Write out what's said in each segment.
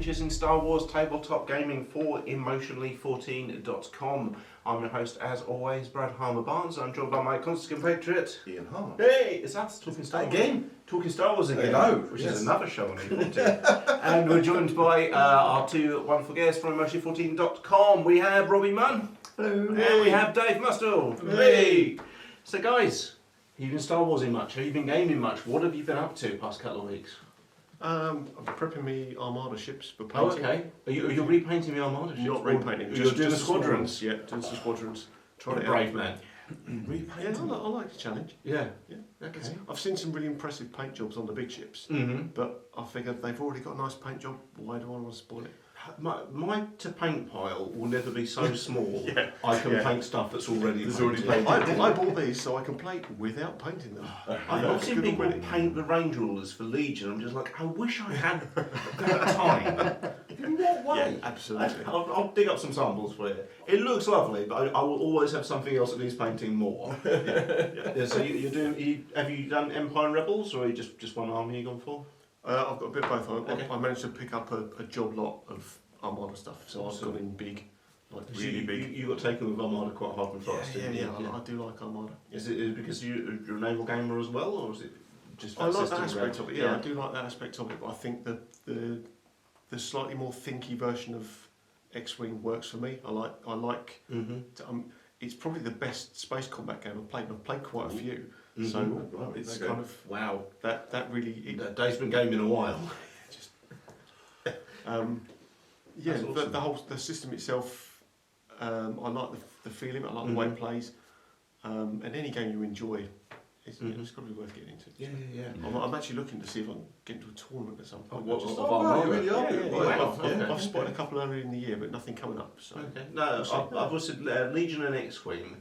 adventures in Star Wars tabletop gaming for emotionally14.com. I'm your host, as always, Brad Harmer-Barnes. I'm joined by my constant compatriot, Ian Hart. Hey, it's us talking Star Wars again. Talking Star Wars again, which yes. is another show on E14. And we're joined by our two wonderful guests from emotionally14.com. We have Robbie Munn. Hello. And we have Dave Mustill. Hey. So guys, have you been Star Warsing much? Have you been gaming much? What have you been up to the past couple of weeks? I'm prepping me Armada ships for Oh, painting. okay. You're repainting the Armada ships? Not repainting. You're doing the squadrons? Yeah, doing some squadrons. What a brave man. Yeah, I like the challenge. Yeah. Yeah. Okay. I've seen some really impressive paint jobs on the big ships, Mm-hmm. but I figured they've already got a nice paint job. Why do I want to spoil it? My to paint pile will never be so small. Yeah. I can Yeah. paint stuff that's already There's painted. already painted. I bought these so I can play without painting them. I've seen Good people already. paint the range rulers for Legion. I'm just like, I wish I had that time. In what way? Yeah, absolutely. I'll dig up some samples for you. It looks lovely, but I will always have something else that needs painting more. Yeah, so you're doing. Have you done Empire and Rebels, or are you just one army you've gone for? I've got a bit of both. Okay. I managed to pick up a job lot of Armada stuff, so Awesome. I've gone in big, like So really big. You got taken with Armada quite hard and fast. Yeah, didn't you? I do like Armada. Is it because you're a naval gamer as well, or is it just? I like that system aspect around? of it. Yeah, I do like that aspect of it. But I think that the slightly more thinky version of X-Wing works for me. I like. Mm-hmm. It's probably the best space combat game I've played. And I've played quite a few, Mhm. so Right, it's okay. kind of Wow. that really. Dave's been gaming a while. Just, yeah, That's awesome. the system itself. I like the feeling. I like the way it plays. And any game you enjoy, it's got to be worth getting into. Yeah. I'm actually looking to see if I can get into a tournament at some point. what- Just- what- wow, Armada? you really are. Yeah, good. yeah, Wow. Wow. I've Okay. spotted a couple earlier in the year, but nothing coming up. So Okay. No, I've also Legion and X-Wing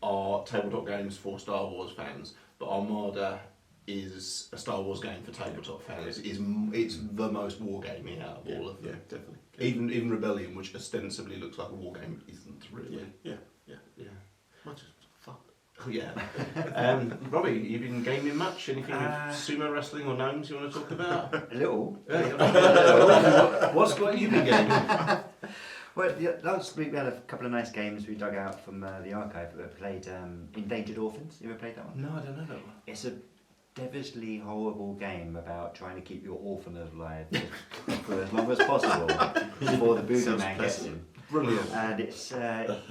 are tabletop games for Star Wars fans, but Armada is a Star Wars game for tabletop fans. It's the most wargaming out of all of yeah, them. definitely. Even Rebellion, which ostensibly looks like a war game, isn't really. Yeah, Yeah. much as fun. Yeah. Robbie, you've been gaming much? Anything with sumo wrestling or gnomes you want to talk about? A little. What's what you been gaming? Well, yeah, last week we had a couple of nice games we dug out from the archive. We played Endangered Orphans. You ever played that one? No, I don't know that one. It's a devilishly horrible game about trying to keep your orphan alive for as long as possible before the boogeyman gets him. Brilliant. And it's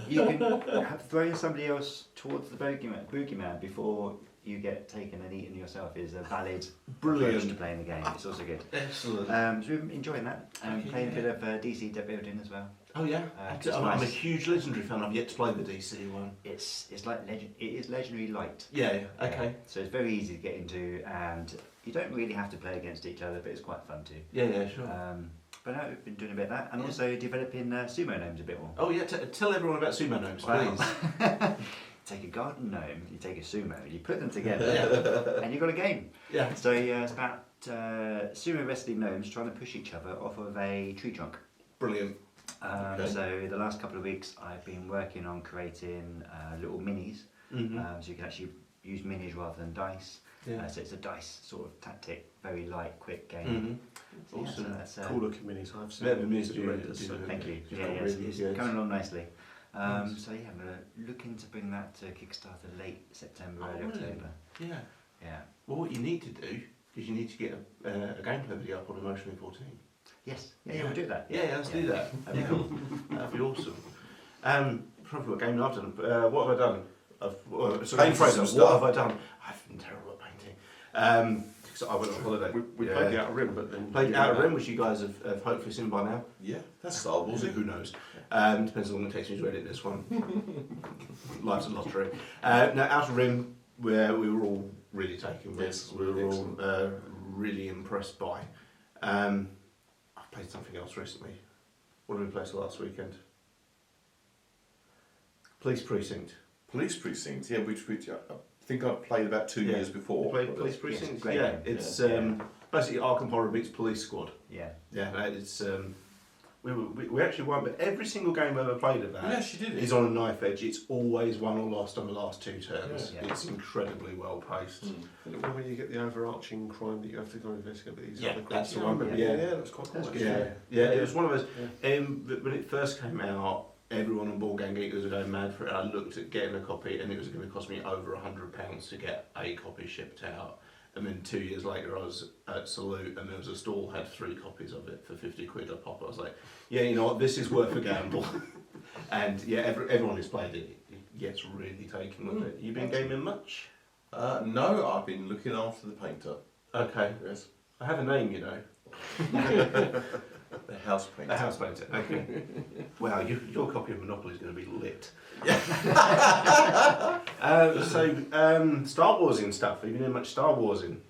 you can throwing somebody else towards the boogeyman before you get taken and eaten yourself is a valid approach to playing the game. It's also good. Excellent. So we're enjoying that. Playing a bit of DC deck building as well. Oh yeah, It's I'm a nice. huge Legendary fan. I've yet to play the DC one. It's like it is legendary light. Yeah. Okay. So it's very easy to get into, and you don't really have to play against each other, but it's quite fun too. Yeah. Sure. But no, we've been doing a bit of that, and also developing sumo gnomes a bit more. Oh yeah. Tell everyone about sumo gnomes, please. Take a garden gnome, you take a sumo, you put them together, and you've got a game. Yeah. So it's about sumo wrestling gnomes trying to push each other off of a tree trunk. Brilliant. So the last couple of weeks I've been working on creating little minis, so you can actually use minis rather than dice. Yeah. So it's a dice sort of tactic, very light, quick game. So Awesome. Yeah, so that's, Cool looking minis. I've seen Yeah, them. the minis It's do horrendous. really- thank you. It's Yeah, got it's, really it's good. coming along nicely. Nice. So yeah, we're looking to bring that to Kickstarter late September, early brilliant. October. Yeah. Yeah. Well, what you need to do is you need to get a gameplay video up on Emotionally 14. Yes. Yeah, we'll do that. Yeah, let's do that. That'd be cool. That'd be awesome. Probably what game I've done. What have I done? Painted Fraser, some what stuff. have I done? I've been terrible at painting. Because I went on holiday. We played the Outer Rim, but then Played Outer Rim, which you guys have hopefully seen by now. Yeah, that's Star Wars. Who knows? Depends on how long it takes me to edit this one. Life's a lottery. Now, Outer Rim, where we were all really taken with. Yes, We were all really impressed by. I've played something else recently. What did we play last weekend? Police Precinct. Police Precinct, yeah, which I think I played about 2 years before. You played Police Precinct? great Yeah, game. it's Yeah. basically Arkham Horror beats Police Squad. Yeah. Yeah, it's We actually won, but every single game I've ever played of that Yes, you did. is on a knife edge. It's always won or lost on the last 2 turns. Yeah. It's incredibly well paced. And when you get the overarching crime that you have to go investigate with these Yeah, other that's the crimes. one. Yeah, Yeah. that was quite cool. That's actually. good. Yeah, it was one of those. When it first came out, everyone on Board Game Geek was going mad for it. I looked at getting a copy, and it was going to cost me over £100 to get a copy shipped out. And then 2 years later, I was at Salute, and there was a stall had 3 copies of it for 50 quid a pop. I was like, yeah, you know what, this is worth a gamble. And yeah, everyone who's played it gets really taken with it. You been gaming much? No, I've been looking after the painter. Okay, Yes. I have a name, you know. The house painter. The house painter. Okay. Wow, your copy of Monopoly is going to be lit. Star Wars and stuff. Have you been doing much Star Wars in?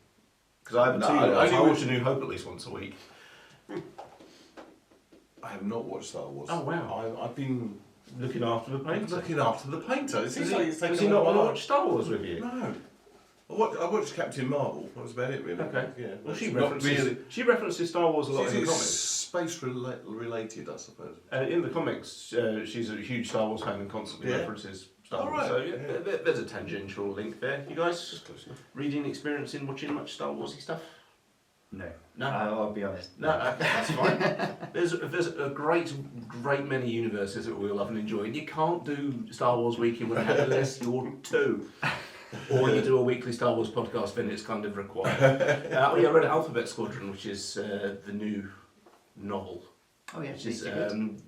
Because I have a No, 2-year-old. I I only watch A New Hope at least once a week. I have not watched Star Wars. Oh, wow. I've been Looking after the painter. looking after the painter. It seems like it's Does taken he a not want to while. watch Star Wars with you? No. I watched Captain Marvel. That was about it, really. Okay. Yeah. Well, That's not really. she references Star Wars a lot in the It's comics. space related, I suppose. In the comics, she's a huge Star Wars fan and constantly Yeah. references Star Wars. Alright, So yeah. there's a tangential link there. You guys Just close enough. reading experience in watching much Star Warsy stuff? No. No. I'll be honest. No, okay, that's fine. There's a great many universes that we all love and enjoy, and you can't do Star Wars Week in one unless you're 2. Or you do a weekly Star Wars podcast, then it's kind of required. I read Alphabet Squadron, which is the new novel. Oh yeah, Which is, good.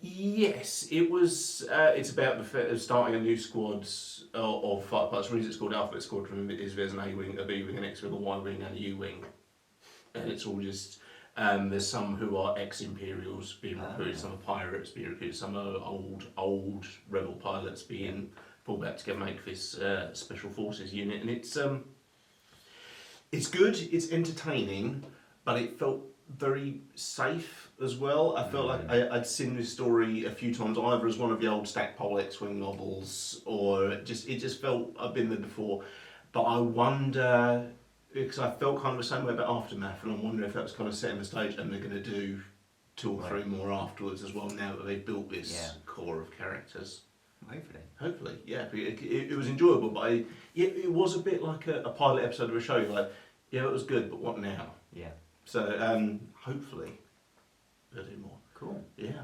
yes, it was. It's about starting a new squad of fighter pilots. The reason it's called Alphabet Squadron is there's an A wing, a B wing, an X wing, a Y wing, and a U wing, and it's all just. There's some who are ex-Imperials being recruited, some are pirates being recruited, some are old rebel pilots being pulled back to make this special forces unit, and it's good, it's entertaining, but it felt very safe as well. I felt like I'd seen this story a few times, either as one of the old Stackpole X-Wing novels, or it just felt I've been there before. But I wonder, because I felt kind of the same way about Aftermath, and I'm wondering if that was kind of setting the stage, and they're going to do 2 or 3 more afterwards as well, now that they've built this core of characters. Hopefully, yeah. It was enjoyable, but it was a bit like a pilot episode of a show. You're like, yeah, it was good, but what now? Yeah. So hopefully they'll do more. Cool. Yeah.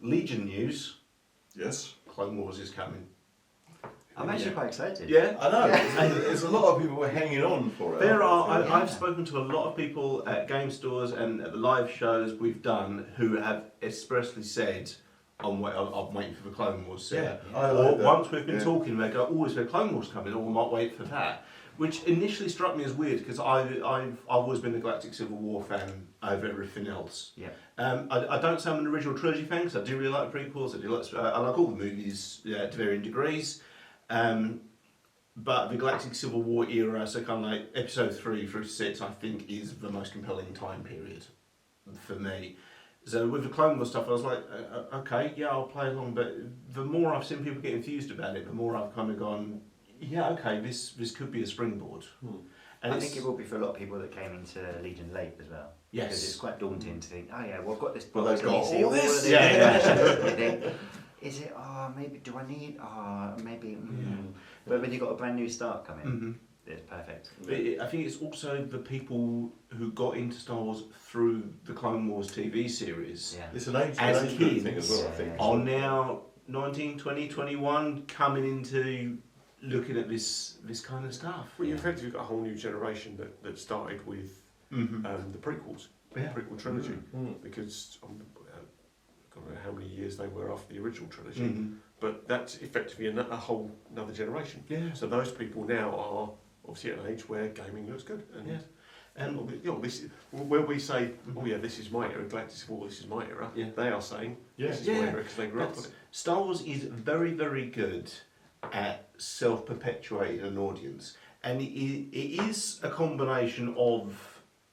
Legion news. Yes. Clone Wars is coming. I'm actually quite excited. Yeah. I know. There's a lot of people who are hanging on for it. There are. Yeah. I've spoken to a lot of people at game stores and at the live shows we've done who have expressly said, I'm waiting for the Clone Wars set. Yeah, I Or like that. once we've been Yeah. talking, they go, oh, is there Clone Wars coming? Or we might wait for that. Which initially struck me as weird because I've always been a Galactic Civil War fan over everything else. Yeah. I don't say I'm an original trilogy fan because I do really like prequels. I like all the movies to varying degrees. But the Galactic Civil War era, so kind of like episode 3 through 6, I think is the most compelling time period for me. So with the Clone Wars stuff, I was like, okay, yeah, I'll play along. But the more I've seen people get enthused about it, the more I've kind of gone, yeah, okay, this could be a springboard. And I think it will be for a lot of people that came into Legion late as well. Yes. Because it's quite daunting to think, oh yeah, well I've got this Well, book, they've and got you see all this. of the Yeah, information. You think, is it, maybe, do I need, maybe, But when you've got a brand new start coming, it's perfect. But I think it's also the people who got into Star Wars through the Clone Wars TV series Yeah. It's an age As group kids, thing as well, I think. are now 19, 20, 21 coming into looking at this kind of stuff. Well, you've effectively got a whole new generation that started with the prequels, Yeah. the prequel trilogy, Mm. because I don't know how many years they were after the original trilogy, but that's effectively a whole another generation. Yeah. So those people now are obviously at an age where gaming looks good, and Yeah. And this where we say, oh yeah, this is my era, Galactic Civil War, this is my era. Yeah. They are saying this is Yeah. my era because they grew up with it. Star Wars is very, very good at self-perpetuating an audience, and it is a combination of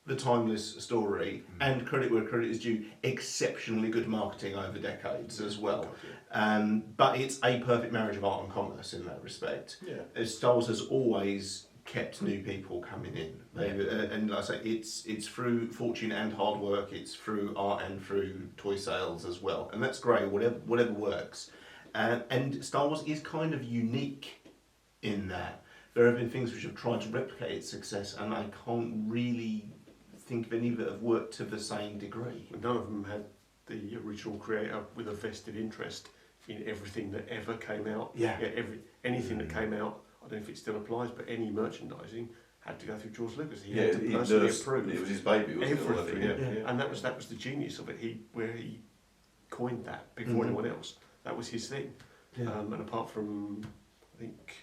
the timeless story and credit where credit is due, exceptionally good marketing over decades as well. But it's a perfect marriage of art and commerce in that respect. Yeah. Star Wars has always kept new people coming in. And like I say, it's through fortune and hard work. It's through art and through toy sales as well, and that's great. Whatever works. And Star Wars is kind of unique in that there have been things which have tried to replicate its success, and I can't really think of any that have worked to the same degree. None of them had the original creator with a vested interest in everything that ever came out. Anything that came out, I don't know if it still applies, but any merchandising had to go through George Lucas. He had to personally approve. It was his baby, wasn't everything. it? And that was the genius of it. Where he coined that before anyone else. That was his thing. And apart from, I think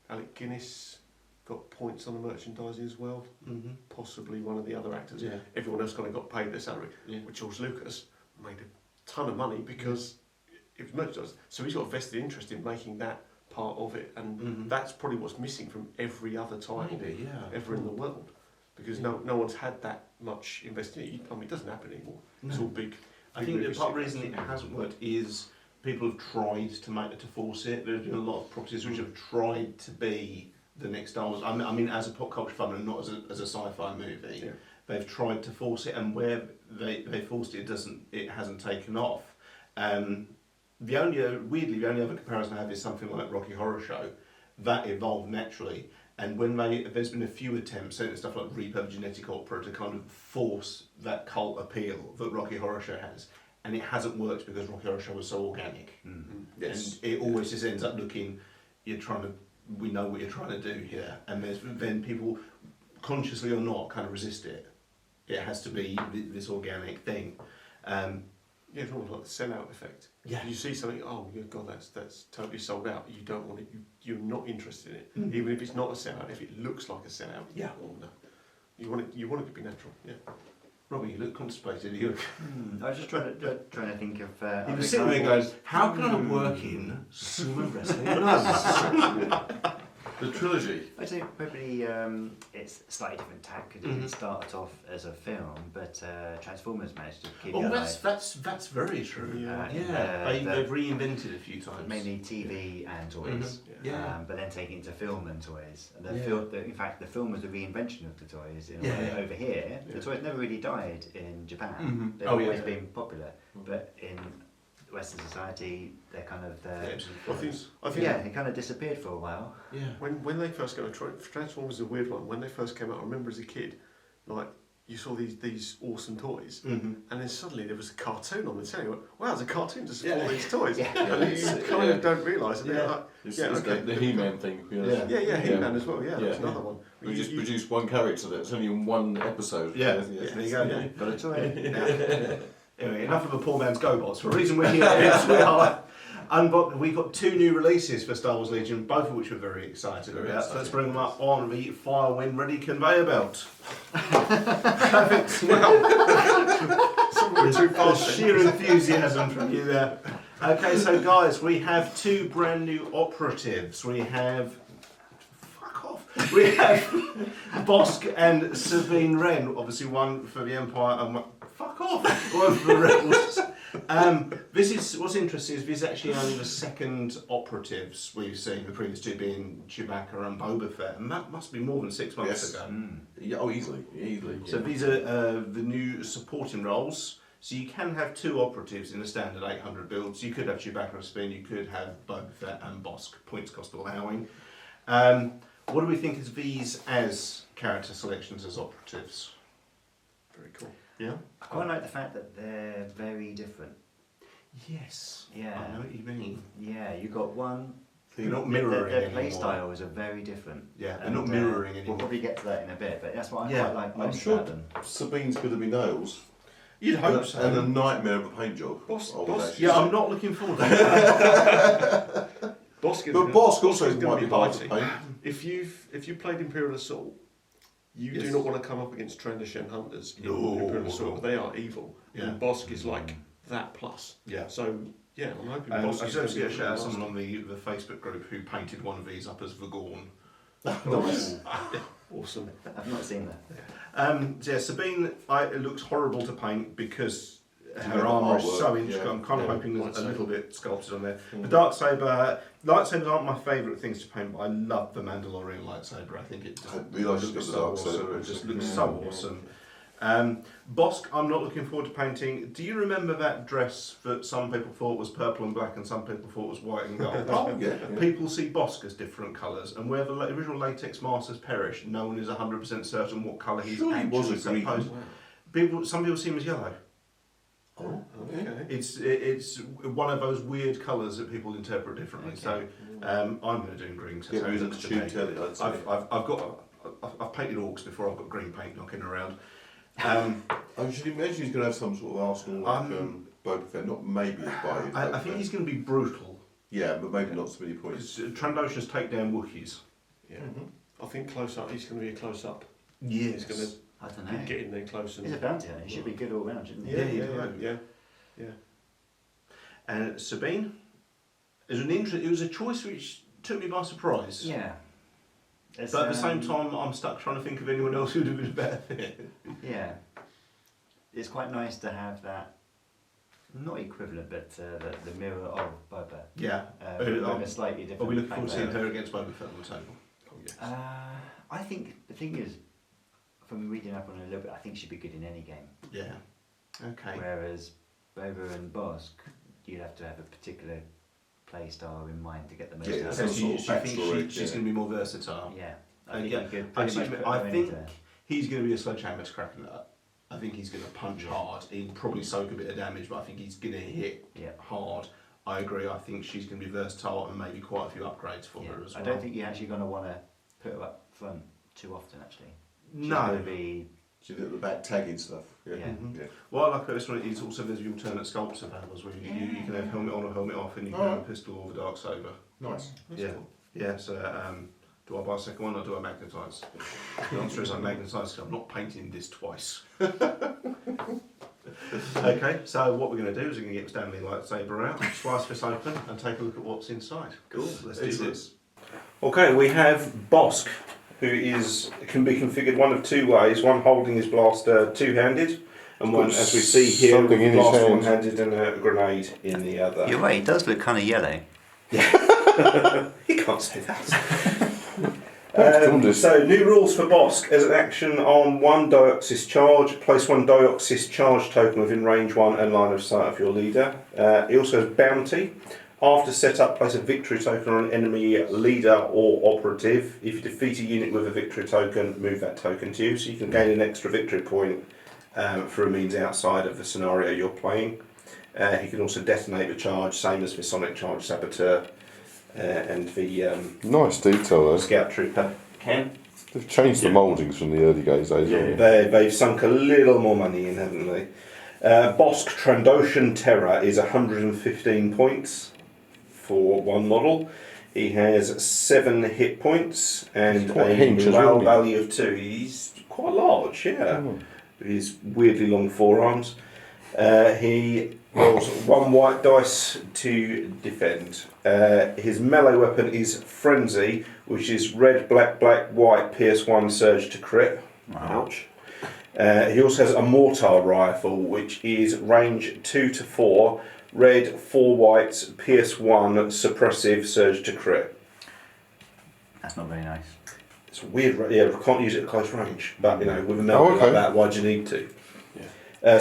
Alec Guinness got points on the merchandising as well. Possibly one of the other actors. Everyone else kind of got paid their salary. But George Lucas made a ton of money because it was merchandising. So he's got a vested interest in making that part of it, and that's probably what's missing from every other title ever in the world, because no one's had that much invested in it. I mean, it doesn't happen anymore. It's all big. I think the part of the reason it hasn't worked is people have tried to force it. There's been a lot of properties which have tried to be the next Star Wars. I mean, as a pop culture fan and not as a sci-fi movie, they've tried to force it, and where they forced it, it hasn't taken off. The only other comparison I have is something like Rocky Horror Show. That evolved naturally, and when there's been a few attempts, certain stuff like Repurposed Genetic Opera, to kind of force that cult appeal that Rocky Horror Show has, and it hasn't worked because Rocky Horror Show was so organic. Yes. And it always just ends up looking, we know what you're trying to do here, and then people, consciously or not, kind of resist it. It has to be this organic thing. It's almost like the sellout effect. You see something, oh God, that's totally sold out. You don't want it. You're not interested in it, even if it's not a sellout. If it looks like a sellout, oh no, you want it to be natural. Robbie, you look constipated. You. I was just trying to think of. He was sitting there going, "How can I work in sumo wrestling?" The trilogy. I'd say probably it's a slightly different tack because it started off as a film, but Transformers managed to keep it alive. That's very true. They've reinvented a few times. Mainly TV and toys, but then taking it to film and toys. And in fact, the film was a reinvention of the toys. In a way, over here, the toys never really died in Japan. They've always been popular, but in Western society, they're kind of I think it kind of disappeared for a while. When they first came out, Transformers is a weird one. When they first came out, I remember as a kid, like you saw these awesome toys, and then suddenly there was a cartoon on the telly. You went, wow, there's a cartoon to support these toys. And you kind of don't realise, and they're like, the He-Man thing. He-Man as well. That's another one. We just produced one character that's only in one episode. There you go. Got a toy. Anyway, enough of the poor man's GoBots. For a reason we're here, we got 2 new releases for Star Wars Legion, both of which we're very excited about. So let's bring them up on the fire when ready conveyor belt. Perfect. Sheer enthusiasm from you there. Okay, so guys, we have 2 brand new operatives. We have Bossk and Sabine Wren. Obviously, one for the Empire and one for the Rebels. This is what's interesting is this is actually only the second operatives we've seen. The previous 2 being Chewbacca and Boba Fett, and that must be more than 6 months ago. Easily. So these are the new supporting roles. So you can have 2 operatives in a standard 800 build. So you could have Chewbacca and Sabine, you could have Boba Fett and Bossk, points cost allowing. What do we think of these as character selections as operatives? Very cool. Yeah? I quite like the fact that they're very different. Yes. Yeah. I know what you mean. Yeah, you got one. So you're not mirroring Their anymore. play styles are very different. Yeah, they're not mirroring anymore. We'll probably get to that in a bit, but that's what I quite like I'm most sure about them. Sabine's going to be nails. You'd hope so. And a nightmare of a paint job. I'm not looking forward to that. Bossk also might be hard to paint. If you played Imperial Assault, you do not want to come up against Trandoshan hunters in Imperial Assault. They are evil. And Bossk is like that plus. So I'm hoping Bossk is going to be a shout out someone on the Facebook group who painted one of these up as Vagorn. Nice. Awesome. I've not seen that. Sabine, it looks horrible to paint because her armour is so artwork, intricate. yeah. I'm kind of Yeah. hoping there's a Lightsaber. little bit sculpted on there. Mm. The lightsabers aren't my favourite things to paint, but I love the Mandalorian lightsaber. I think it just I realised looks it was so a dark awesome. saber, It just actually. looks Yeah. so awesome. Bossk, I'm not looking forward to painting. Do you remember that dress that some people thought was purple and black and some people thought was white and gold? Oh, yeah. People see Bossk as different colours, and where the original latex masters perished, no one is 100% certain what colour he's Sure, he actually was a green. supposed. Some people see him as yellow. Oh, Okay. It's one of those weird colours that people interpret differently. Okay. So I'm going to do him green. So Yeah, he he looks looks to too me. telly, I'd say. I've painted orcs before. I've got green paint knocking around. I should imagine he's going to have some sort of Arsenal like Boba Fett, not maybe inspired. I think he's going to be brutal. Yeah, but maybe not so many points. Because Trandoshan's take down Wookiees. Yeah. I think close up. He's going to be a close up. Yes. He's going to I don't know. get in there close and. He's a bounty hunter. He should be good all round, shouldn't he? Yeah. And Sabine, it was a choice which took me by surprise. Yeah. It's, But at the same time, I'm stuck trying to think of anyone else who would have been a better fit. Yeah. It's quite nice to have that, not equivalent, but the mirror of Boba. Yeah. With a slightly different. Are we looking forward to seeing background. her against Boba Fett on the table? Oh, yes. I think the thing is, from reading up on it a little bit, I think she'd be good in any game. Yeah. Okay. Whereas Boba and Bossk, you'd have to have a particular play style in mind to get the most Yeah, out of So some it. she sort of thinks backstory, she's yeah. going to be more versatile. Yeah. I think yeah. you could pretty much put I her think into- he's going to be a sledgehammer to cracking that. I think he's going to punch hard. He'll probably soak a bit of damage, but I think he's going to hit Yeah. hard. I agree. I think she's going to be versatile and maybe quite a few upgrades for Yeah. her as I well. don't think you're actually going to want to put her up front too often, actually. She's No. going to be. So you do the back tagging stuff. Yeah. Yeah. Yeah. What I like about this one is also there's the alternate sculpts available, where you can have helmet on or helmet off, and you can have a pistol or the dark saber. Nice. Yeah. Yeah. So do I buy a second one or do I magnetise? The answer is I magnetise because I'm not painting this twice. Okay, so what we're going to do is we're going to get Stanley lightsaber out, slice this open, and take a look at what's inside. Cool. Let's do Excellent. this. Okay, we have Bossk, who can be configured one of two ways: one holding his blaster two-handed, and one, as we see here, with something the in his blaster hand. one-handed and a grenade in the other. You're right, he does look kind of yellow. You can't say that. Jaundice. So, new rules for Bossk. As an action on one Dioxys charge, place one Dioxys charge token within range 1 and line of sight of your leader. He also has Bounty. After setup, place a victory token on an enemy leader or operative. If you defeat a unit with a victory token, move that token to you, so you can gain an extra victory point through a means outside of the scenario you're playing. He can also detonate the charge, same as the Sonic Charge Saboteur and the Nice detail though. Scout Trooper can. They've changed the mouldings from the early days, haven't they? They've sunk a little more money in, haven't they? Bossk Trandoshan Terror is 115 points for one model. He has 7 hit points and He's quite a hinge as morale well, value of 2. He's quite large, yeah. With his weirdly long forearms. He rolls 1 white dice to defend. His melee weapon is Frenzy, which is red, black, black, white, pierce 1, surge to crit. Ouch. He also has a mortar rifle, which is range 2 to 4, red, 4 whites, pierce 1, suppressive, surge to crit. That's not very nice. It's weird, yeah, we can't use it at close range, but you know, with a melee Oh, okay. like that, why do you need to?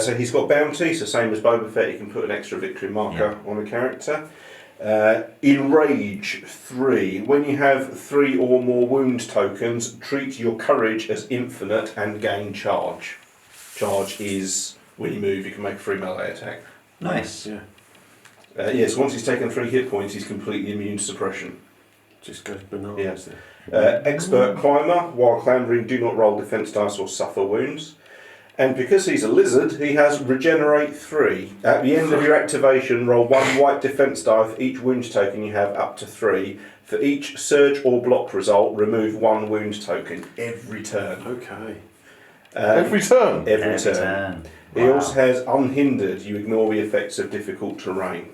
So he's got Bounty, so same as Boba Fett, you can put an extra victory marker on a character. Enrage 3. When you have 3 or more wound tokens, treat your courage as infinite and gain charge. Charge is when you move, you can make a free melee attack. Nice. Yeah. Yes, once he's taken 3 hit points, he's completely immune to suppression. Just goes bananas there. Expert Climber. While clambering, do not roll defense dice or suffer wounds. And because he's a lizard, he has Regenerate 3. At the end of your activation, roll 1 white defense die for each wound token you have up to 3. For each surge or block result, remove 1 wound token every turn. Okay. Every turn. Every turn. He also has Unhindered. You ignore the effects of difficult terrain.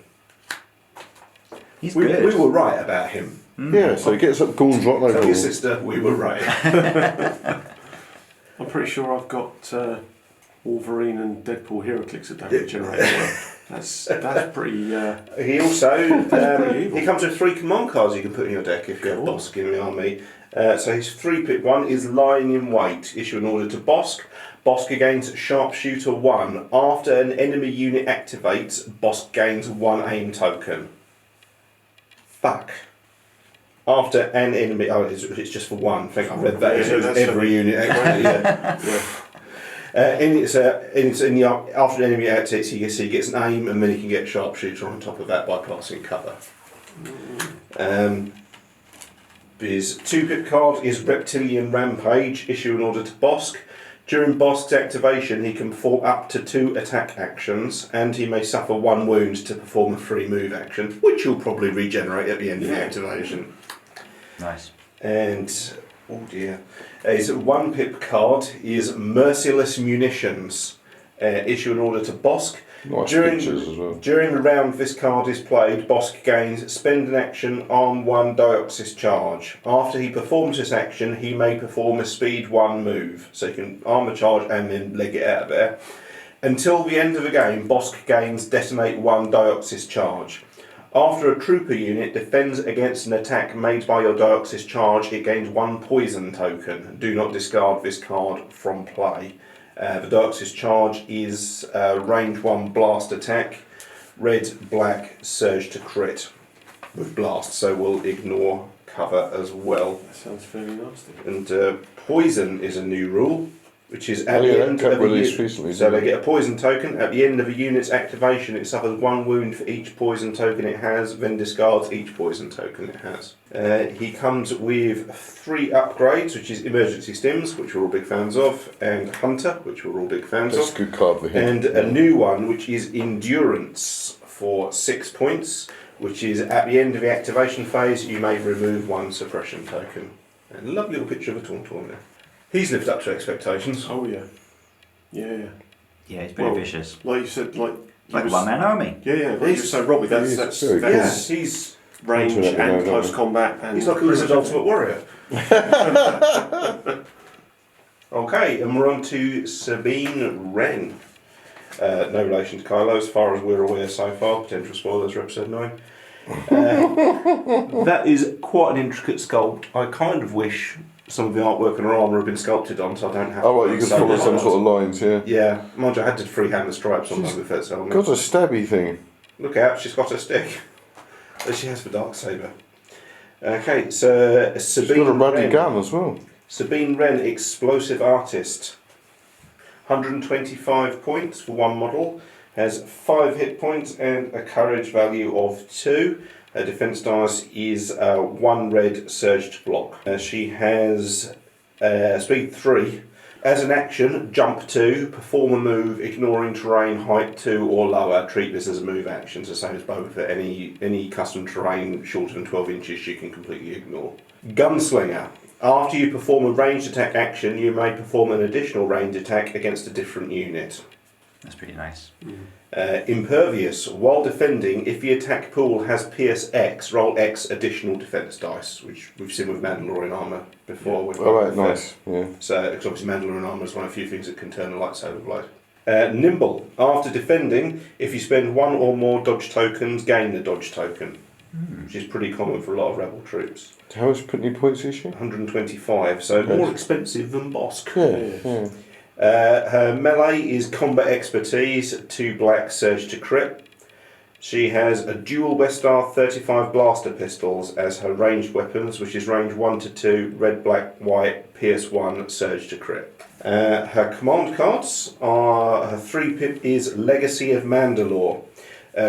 He's We good. were right about him. Yeah, so he gets up Gorn's Rock Tell level. your sister we were right. I'm pretty sure I've got Wolverine and Deadpool HeroClix that don't regenerate. That's pretty. He also evil. he comes with 3 command cards you can put in your deck if you have Bossk in the army. So his 3-pip one is Lying in Wait. Issue an order to Bossk. Bossk gains Sharpshooter 1. After an enemy unit activates, Bossk gains 1 aim token. Fuck. After an enemy... Oh, it's just for 1. I think I read that. It's every unit activated. After an enemy activates, he gets an aim, and then he can get Sharpshooter on top of that by passing cover. His 2-pip card is Reptilian Rampage. Issue an order to Bossk. During Bossk's activation, he can perform up to 2 attack actions, and he may suffer 1 wound to perform a free move action, which he'll probably regenerate at the end of the activation. Nice. And, oh dear, his 1-pip card is Merciless Munitions. Issue an order to Bossk. Nice pictures as well. During the round this card is played, Bossk gains Spend an Action, Arm 1 Dioxis Charge. After he performs this action, he may perform a Speed 1 move. So he can arm a charge and then leg it out of there. Until the end of the game, Bossk gains Detonate 1 Dioxis Charge. After a trooper unit defends against an attack made by your Dioxis Charge, it gains 1 Poison token. Do not discard this card from play. The Dioxis Charge is range 1 blast attack, red, black, surge to crit with blast, so we'll ignore cover as well. That sounds fairly nasty. And poison is a new rule, which is at Oh, yeah, the that end got of a released unit. recently, So they didn't get a poison token. At the end of a unit's activation, it suffers 1 wound for each poison token it has, then discards each poison token it has. He comes with 3 upgrades, which is Emergency Stims, which we're all big fans of, and Hunter, which we're all big fans That's of. a good card for him. And a new one, which is Endurance for 6 points, which is at the end of the activation phase, you may remove 1 suppression token. And a lovely little picture of a Tauntaun there. He's lived up to expectations. Oh yeah. Yeah. Yeah, he's pretty Well, vicious. Like you said, like Like a one-man army. Yeah. Like you said, Robbie. That's very that's Yeah, he's range Into it, and yeah, close yeah. combat. And like a Lizard Ultimate Warrior. Okay, and we're on to Sabine Wren. No relation to Kylo, as far as we're aware so far. Potential spoilers for episode 9. That is quite an intricate sculpt. I kind of wish some of the artwork and her armour had been sculpted on, so I don't have to. Oh, right, you can follow some sort of lines, yeah. Yeah, mind you, I had to freehand the stripes on the Fet's helmet. Got a stabby thing. Look out, she's got a stick. That she has the Darksaber. Okay, so She's got a Sabine ruddy Wren. gun as well. Sabine Wren, Explosive Artist. 125 points for 1 model. Has 5 hit points and a courage value of 2. Her defense dice is 1 red, surge to block. She has speed 3. As an action, jump 2, perform a move, ignoring terrain, height 2 or lower. Treat this as a move action, so same as Boba Fett. Any custom terrain shorter than 12 inches she can completely ignore. Gunslinger. After you perform a ranged attack action, you may perform an additional ranged attack against a different unit. That's pretty nice. Impervious. While defending, if the attack pool has Pierce X, roll X additional defense dice, which we've seen with Mandalorian armour before. With Oh, right, nice. Yeah. So, because obviously Mandalorian armour is one of the few things that can turn a lightsaber blade. Nimble. After defending, if you spend 1 or more dodge tokens, gain the dodge token, which is pretty common for a lot of rebel troops. How much points is she? 125, so more expensive than Bossk. Yeah. Her melee is combat expertise, 2 black, surge to crit. She has a dual Westar 35 blaster pistols as her ranged weapons, which is range 1 to 2, red, black, white, pierce 1, surge to crit. Her command cards are, her 3-pip is Legacy of Mandalore,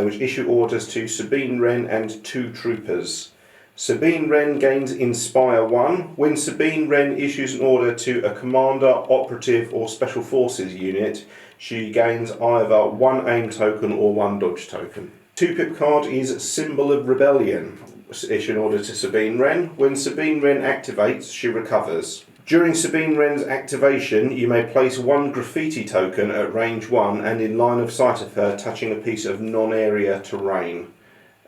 which issue orders to Sabine Wren and 2 troopers. Sabine Wren gains Inspire 1. When Sabine Wren issues an order to a commander, operative or special forces unit, she gains either 1 aim token or 1 dodge token. 2-pip card is Symbol of Rebellion. Issue an order to Sabine Wren. When Sabine Wren activates, she recovers. During Sabine Wren's activation, you may place 1 graffiti token at range 1 and in line of sight of her, touching a piece of non-area terrain.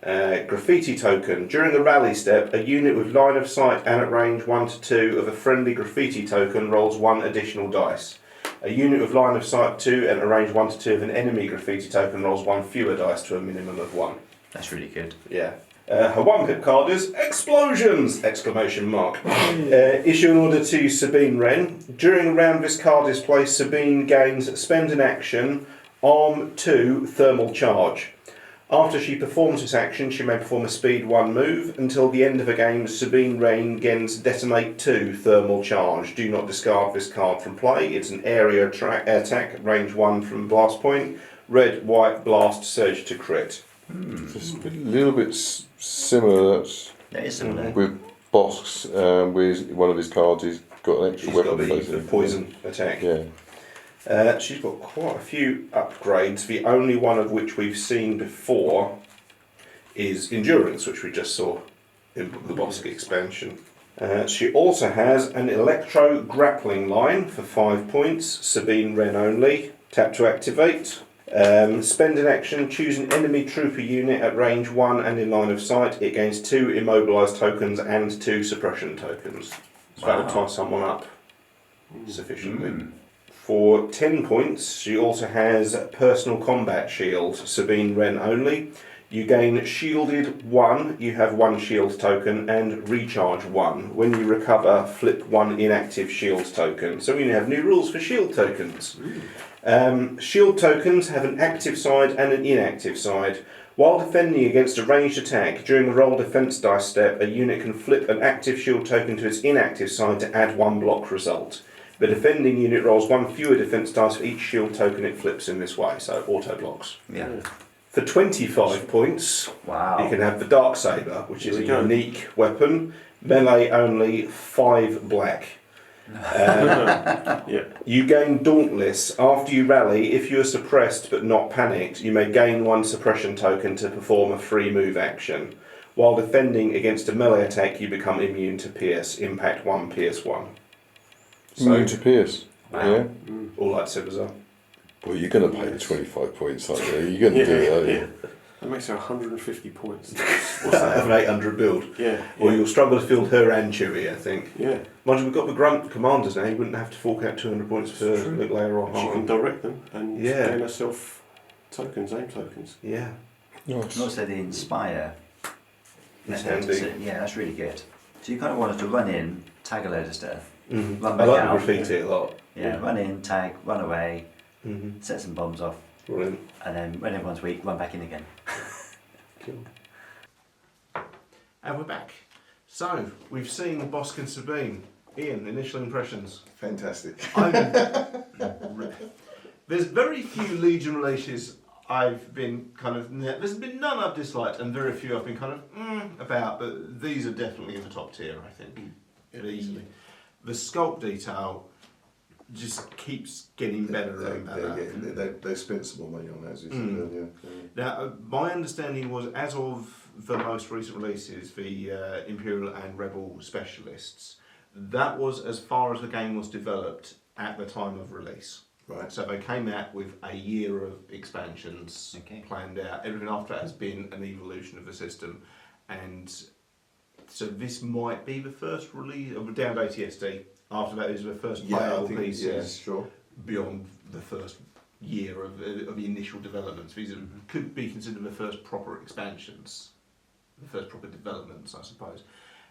Graffiti token. During a rally step, a unit with line of sight and at range 1 to 2 of a friendly graffiti token rolls 1 additional dice. A unit with line of sight 2 and a range 1 to 2 of an enemy graffiti token rolls 1 fewer dice to a minimum of 1. That's really good. Yeah. Her 1-pip card is Explosions! Exclamation mark. Issue an order to Sabine Wren. During a round this card is placed, Sabine gains Spend an Action, Arm 2, Thermal Charge. After she performs this action, she may perform a Speed 1 move. Until the end of the game, Sabine Wren gains Detonate 2, Thermal Charge. Do not discard this card from play. It's an area attack, range 1 from Blast Point. Red, White, Blast, Surge to Crit. Just a little bit similar. That is similar. With Bossk's, with one of his cards, he's got an extra He's weapon. got the basically. poison attack. Yeah. She's got quite a few upgrades, the only one of which we've seen before is Endurance, which we just saw in the Bossk expansion. She also has an Electro Grappling Line for 5 points, Sabine Wren only. Tap to activate. Spend an action, choose an enemy trooper unit at range 1 and in line of sight. It gains 2 immobilised tokens and 2 suppression tokens. So that will tie someone up sufficiently. For 10 points, she also has Personal Combat Shield, Sabine Wren only. You gain Shielded 1, you have 1 shield token, and Recharge 1. When you recover, flip 1 inactive shield token. So we have new rules for shield tokens. Shield tokens have an active side and an inactive side. While defending against a ranged attack, during the roll defense dice step, a unit can flip an active shield token to its inactive side to add 1 block result. The defending unit rolls 1 fewer defense dice for each shield token it flips in this way, so auto blocks. Yeah. For 25 points, Wow. you can have the Dark Saber, which is a unique weapon, melee only, 5 black. You gain Dauntless. After you rally, if you are suppressed but not panicked, you may gain 1 suppression token to perform a free move action. While defending against a melee attack, you become immune to Pierce. Impact 1, Pierce 1. Immune to Pierce. Wow. Yeah. All lightsabers are. Well, you're going to pay the 25 points, aren't you? You're going to do it, aren't you? That makes it 150 points. What's that? Have an 800 build. Yeah. Or you'll struggle to field her and Chewie, I think. Yeah. Mind you, we've got the grunt commanders now. You wouldn't have to fork out 200 points for Luke Leia or She can Han. direct them and Yeah. gain herself tokens, aim tokens. Yeah. Nice. And also the Inspire. That's method, handy. so- yeah, that's really good. So you kind of want us to run in, tag a load of stuff, Mm-hmm. run I back like out. the graffiti a lot. Yeah, run in, tag, run away, Mm-hmm. set some bombs off, Brilliant. and then when everyone's weak, run back in again. Cool. And we're back. So, we've seen Bossk and Sabine. Ian, initial impressions. Fantastic. There's very few Legion releases I've been there's been none I've disliked and very few I've been about, but these are definitely in the top tier, I think. The sculpt detail just keeps getting better and better. They spent some more money on that, as you said earlier. Now, my understanding was, as of the most recent releases, the Imperial and Rebel specialists, that was as far as the game was developed at the time of release. Right. So they came out with a year of expansions planned out. Everything after that has been an evolution of the system, and so this might be the first release of down to ATSD. After that is the first playable pieces beyond the first year of the initial developments. These could be considered the first proper expansions, the first proper developments, I suppose.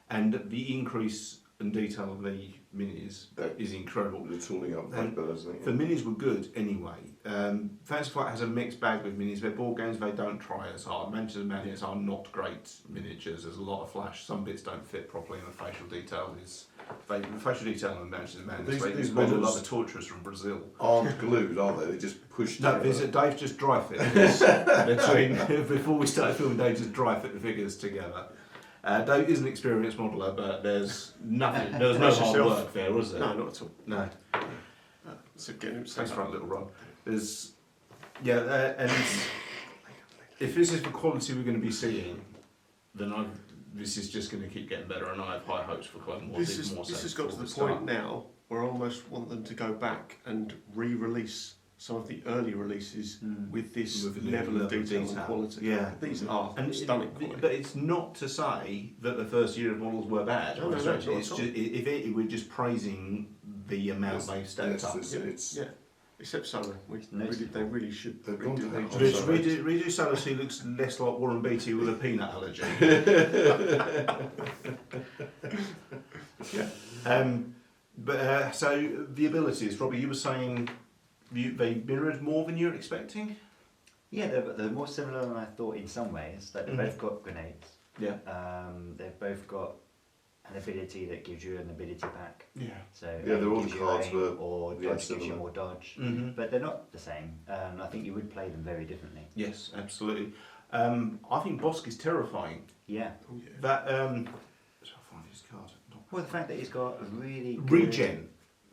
And the increase in detail of the minis is incredible. The tooling up quite better, isn't it? The minis were good anyway. Fantasy Flight has a mixed bag with minis. They're board games, they don't try as hard. Mansions and Madness are not great miniatures. There's a lot of flash. Some bits don't fit properly, and the facial detail is... The facial detail in Mansions and Madness, These they look models like the torturers from Brazil. Aren't glued, are they? They just pushed No, together. Dave just dry fit. Before we started filming, Dave just dry fit the figures together. Dave is an experienced modeller, but there's nothing. There was no hard work there, was there? No, not at all. No. So getting him Thanks for a little run. There's, and if this is the quality we're going to be seeing, then this is just going to keep getting better, and I have high hopes for Clone Wars. This has got to the point now where I almost want them to go back and re-release some of the early releases with this level of detail and quality. Yeah, these are stunning quality. But it's not to say that the first year of models were bad. No, it's just, we're just praising the amount they've stepped up. Yeah. Except Solo. They really should They've gone to redo that. H. whole Just Solo. redo Solo so he looks less like Warren Beatty with a peanut allergy. Yeah. So the abilities, Robbie, you were saying they mirrored more than you were expecting? Yeah, they're more similar than I thought in some ways. Like they've both got grenades. Yeah. They've both got an ability that gives you an ability pack. Yeah. So Yeah, they're all gives the you cards aim, were or very dodge gives you similar. more dodge. Mm-hmm. But they're not the same. I think you would play them very differently. Yes, absolutely. I think Bossk is terrifying. Yeah. Oh, yeah. That I'll find his card. Well, the fact that he's got a really good Regen.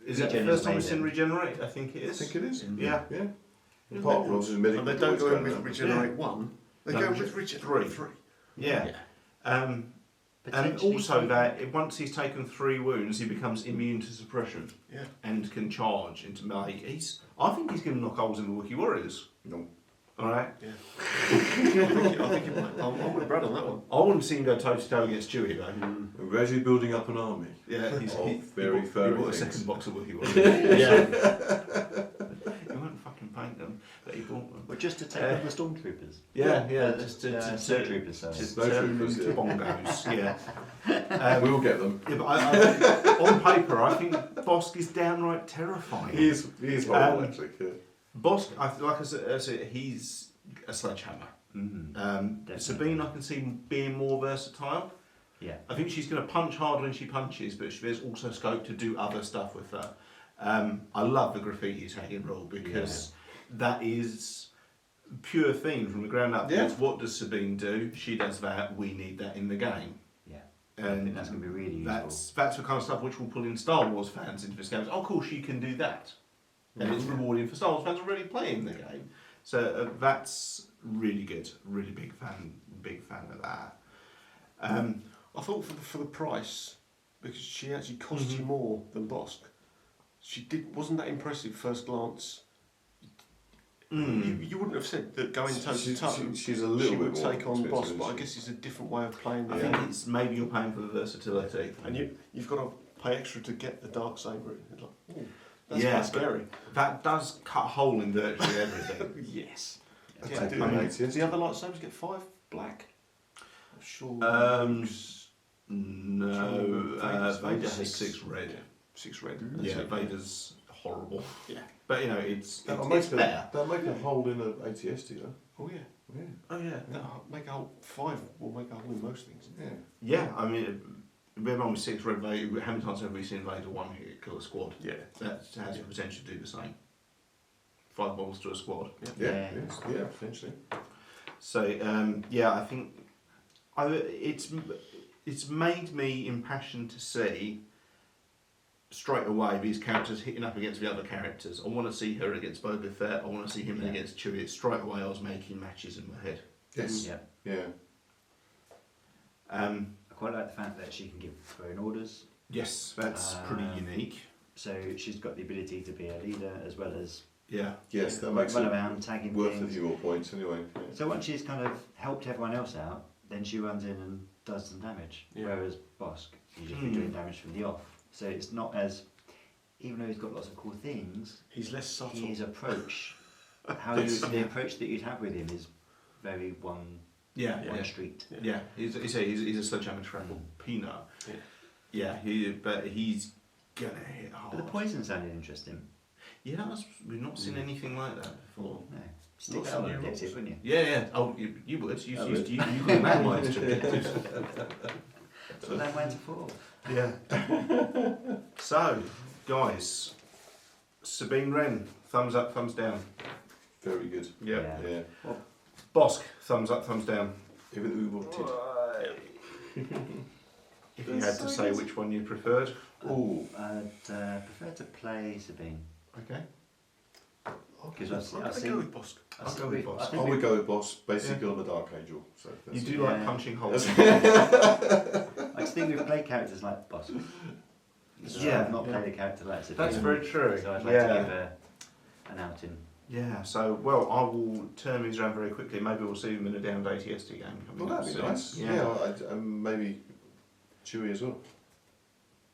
Is that the Regen first is time we've seen amazing. Regenerate? I think it I is. think it is. Yeah. Yeah. Apart from obviously medical. And they don't boys go in going with out. Regenerate 1, they No, go with Regenerate 3. Yeah. And potentially also that once he's taken 3 wounds, he becomes immune to suppression Yeah. and can charge into melee. I think he's going to knock holes in the Wookiee Warriors. No. All right. Yeah. I think it might. I'm with Brad on that one. I want to see him go toe to toe against Chewie though. And gradually building up an army. Yeah, he very bought furry a things. second box of Wookiee Warriors. Yeah. He won't fucking paint them, but he bought them. But just to take on the stormtroopers. Yeah, yeah. Just to stormtroopers. Sorry. Just Those turn them troopers, into yeah. bongos. Yeah. We'll get them. Yeah, but I, on paper, I think Bossk is downright terrifying. He is horrible, Um, actually. Yeah. Bossk, like I said, he's a sledgehammer. Definitely. Sabine, I can see being more versatile. Yeah. I think she's going to punch hard when she punches, but there's also scope to do other stuff with her. I love the graffiti tagging rule because that is pure theme from the ground up. Yeah. It's what does Sabine do? She does that. We need that in the game. Yeah. I And think that's going to be really useful. that's the kind of stuff which will pull in Star Wars fans into this game. Oh, cool, she can do that, and it's rewarding for Star Wars fans already playing the game. So that's really good. Really big fan of that. I thought for the price, because she actually cost you more than Bossk. Wasn't that impressive first glance? You wouldn't have said that going toe to toe. She's a little She bit would more take on expensive, Bossk, isn't but I she? guess it's a different way of playing the I game. think it's maybe you're paying for the versatility. And you've got to pay extra to get the dark saber. It's like, ooh, that's Yeah, quite scary. That does cut a hole in virtually everything. Yes. I'd Yeah, take do my they? mates, yes. The other lightsabers get 5 black. I'm sure. No, Vader's Vader has 6. 6 red. Yeah, 6 red. Yeah, That's it. Vader's horrible. Yeah. But you know, it's That'll better. make a hole in an ATSD, though. Oh yeah. Yeah. Oh yeah. That'll make a whole 5 will make a hole in most things. Yeah. Yeah, I mean, we're on with 6 red Vader. How many times have we seen Vader one hit kill a squad? Yeah. That has the potential to do the same. 5 balls to a squad. Yeah. Yeah. Potentially. So yeah, I think it's made me impassioned to see straight away these characters hitting up against the other characters. I want to see her against Boba Fett. I want to see him against Chewie. Straight away, I was making matches in my head. Yes. Yeah. Yeah. I quite like the fact that she can give her own orders. Yes, that's pretty unique. So she's got the ability to be a leader as well as Yeah. Yes, that makes run it around tagging worth a things. few more points anyway. Yeah. So once she's kind of helped everyone else out, then she runs in and does some damage. Yeah. Whereas Bossk, he's just been doing damage from the off. So it's not as, even though he's got lots of cool things, He's less subtle. his approach, the approach that you'd have with him is very one Yeah. street. Yeah. He's a sledgehammer trample peanut. Yeah. Yeah. But he's gonna hit hard. But the poison sounded interesting. Yeah, we've not seen anything like that before. No. Stick Lots that of on new the rules. objective, wouldn't you? Yeah. Oh, you would. You got landmines to objectives. That's what that went for. Yeah. So, guys, Sabine Wren, thumbs up, thumbs down. Very good. Yeah. Yeah. Bossk, thumbs up, thumbs down. Everything we wanted. If you had to say which one you preferred. Oh. I'd prefer to play Sabine. Okay. Because I'm going to go with Bossk. I'll go with Bossk. I think I would go with Boss, basically on the Dark Angel. So You that's do like punching holes. I just think we've played characters like Bossk. So Yeah. I've not played a character like Sabine. That's very true. So I'd like to give an outing. Yeah, so, well, I will turn these around very quickly. Maybe we'll see them in a downed ATST game coming Well, up that'd be soon. nice. Yeah. Maybe Chewie as well.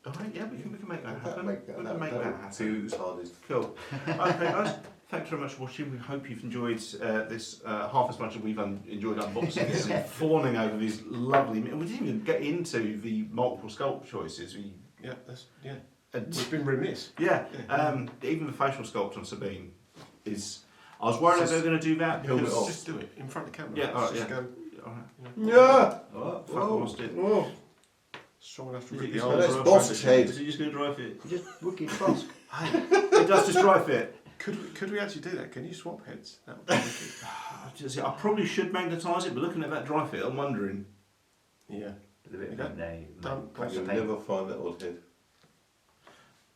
All right, yeah, we can make that That happen. make that, We that, can make that that would happen. see who's hardest. Cool. Okay, guys. Thanks very much for watching. We hope you've enjoyed this half as much as we've enjoyed unboxing this and fawning over these lovely. And we didn't even get into the multiple sculpt choices. We've been remiss. Yeah. Even the facial sculpt on Sabine is. I was worried they were going to do that because Just do it in front of the camera. Yeah, alright, Just yeah. go. All right. Yeah! Fuck, I lost it. Whoa. Strong enough to Is rip it the just arms that's off. Bossk's head. Is it just going to dry fit? Just rookie Bossk. It does just dry fit. Could we actually do that? Can you swap heads? That would be wicked. I probably should magnetise it, but looking at that dry fit, I'm wondering. Yeah. With a bit of Yeah. paint there. Don't- Lots You'll of paint. never find that odd head.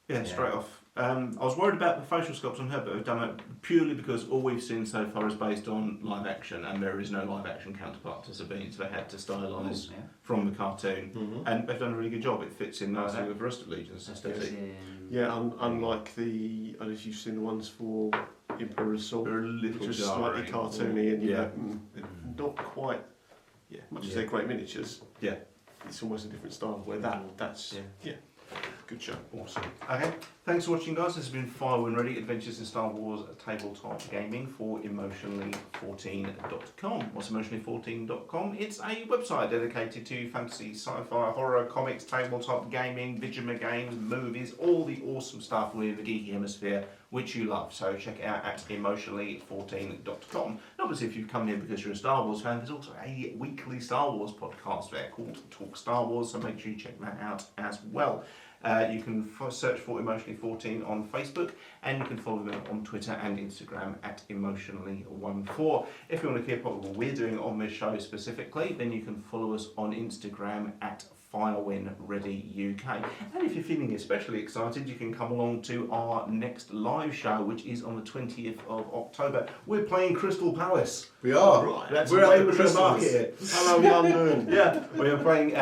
Yeah, straight off. I was worried about the facial sculpt on her, but I've done it purely because all we've seen so far is based on live action, and there is no live action counterpart to Sabine, so they had to stylise Yeah. from the cartoon, and they've done a really good job. It fits in nicely with the rest of Legion's aesthetic. Yeah, unlike the, I don't know if you've seen the ones for Emperor's Assault, They're a which little was slightly jarring. cartoony and Yeah. not quite, much as Yeah. they're great miniatures, Yeah. it's almost a different style. Where that's good show. Awesome. Okay, thanks for watching, guys. This has been Firewind Ready Adventures in Star Wars Tabletop Gaming for Emotionally14.com. What's Emotionally14.com? It's a website dedicated to fantasy, sci-fi, horror, comics, tabletop gaming, video games, movies, all the awesome stuff with the geeky hemisphere, which you love. So check it out at Emotionally14.com. And obviously, if you've come here because you're a Star Wars fan, there's also a weekly Star Wars podcast there called Talk Star Wars, so make sure you check that out as well. You can search for Emotionally14 on Facebook, and you can follow them on Twitter and Instagram at Emotionally14. If you want to keep up with what we're doing on this show specifically, then you can follow us on Instagram at Firewin Ready UK. And if you're feeling especially excited, you can come along to our next live show, which is on the 20th of October. We're playing Crystal Palace. We are. Right, that's We're the way at the we're going to market Christmas. it. Hello, London. Yeah, we are playing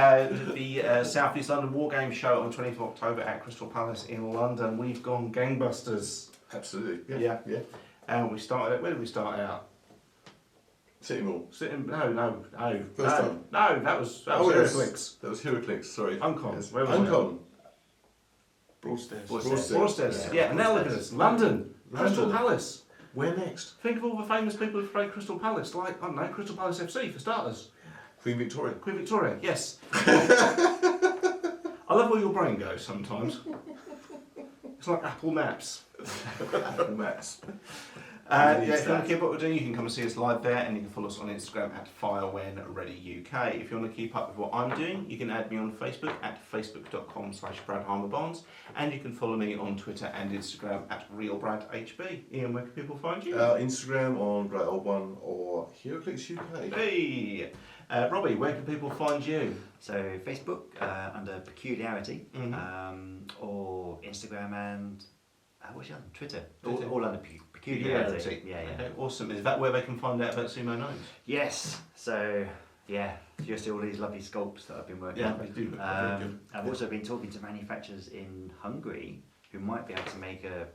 the South East London War Game Show on the 20th of October at Crystal Palace in London. We've gone gangbusters. Absolutely. Yeah. Yeah. And we started. Where did we start out? Sitting all. Sitting. No. First time? No, that was yes. Heraclix. That was Heraclix, sorry. Uncon. Yes. Where was Uncon. Broadstairs. Broadstairs. Yeah, and now look at us. London. Crystal Palace. Where next? Think of all the famous people who've played Crystal Palace, like, I don't know, Crystal Palace FC for starters. Queen Victoria. Queen Victoria, yes. I love where your brain goes sometimes. It's like Apple Maps. Apple Maps. Yeah, if you want to keep up with what we're doing, you can come and see us live there, and you can follow us on Instagram at FireWhenReadyUK. If you want to keep up with what I'm doing, you can add me on Facebook at facebook.com/BradHarmerBonds, and you can follow me on Twitter and Instagram at RealBradHB. Ian, where can people find you? Instagram on Brad01 or Heraclix UK. Hey! Robbie, where can people find you? So Facebook under Peculiarity, or Instagram and what's the other? Twitter. All under Peculiarity. Yeah. Okay, awesome. Is that where they can find out about Sumo Gnomes? Yes. So yeah, just all these lovely sculpts that I've been working on. They do look very good. I've also been talking to manufacturers in Hungary who might be able to make a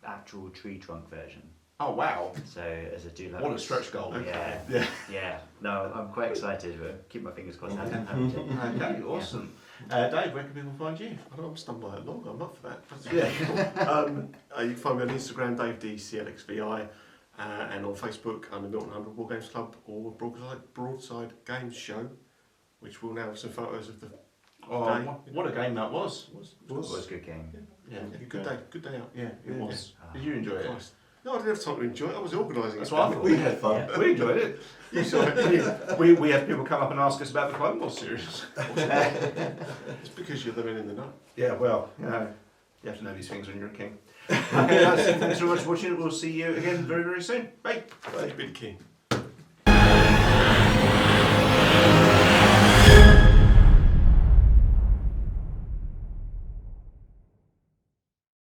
actual tree trunk version. Oh wow! So as a deluxe. What a stretch goal! Yeah. No, I'm quite excited. But keep my fingers crossed. Okay, awesome. Dave, where can people find you? I don't understand by that long. I'm up for that. Yeah. You can find me on Instagram, DaveDCLXVI, and on Facebook under Milton 100 War Games Club or Broadside Games Show, which will now have some photos of the day. What a game that was! It was a good game. Yeah, Good day out. Yeah, it was. Did you enjoy it? Christ. No, I didn't have time to enjoy it. I was organising That's it. what I thought. We had fun. Yeah. We enjoyed it. You saw it. We had people come up and ask us about the Clone Wars series. It's because you're the man in the know. Yeah, well, you have to know these things when you're a king. Okay, guys, thanks very much for watching. We'll see you again very, very soon. Bye. Big king.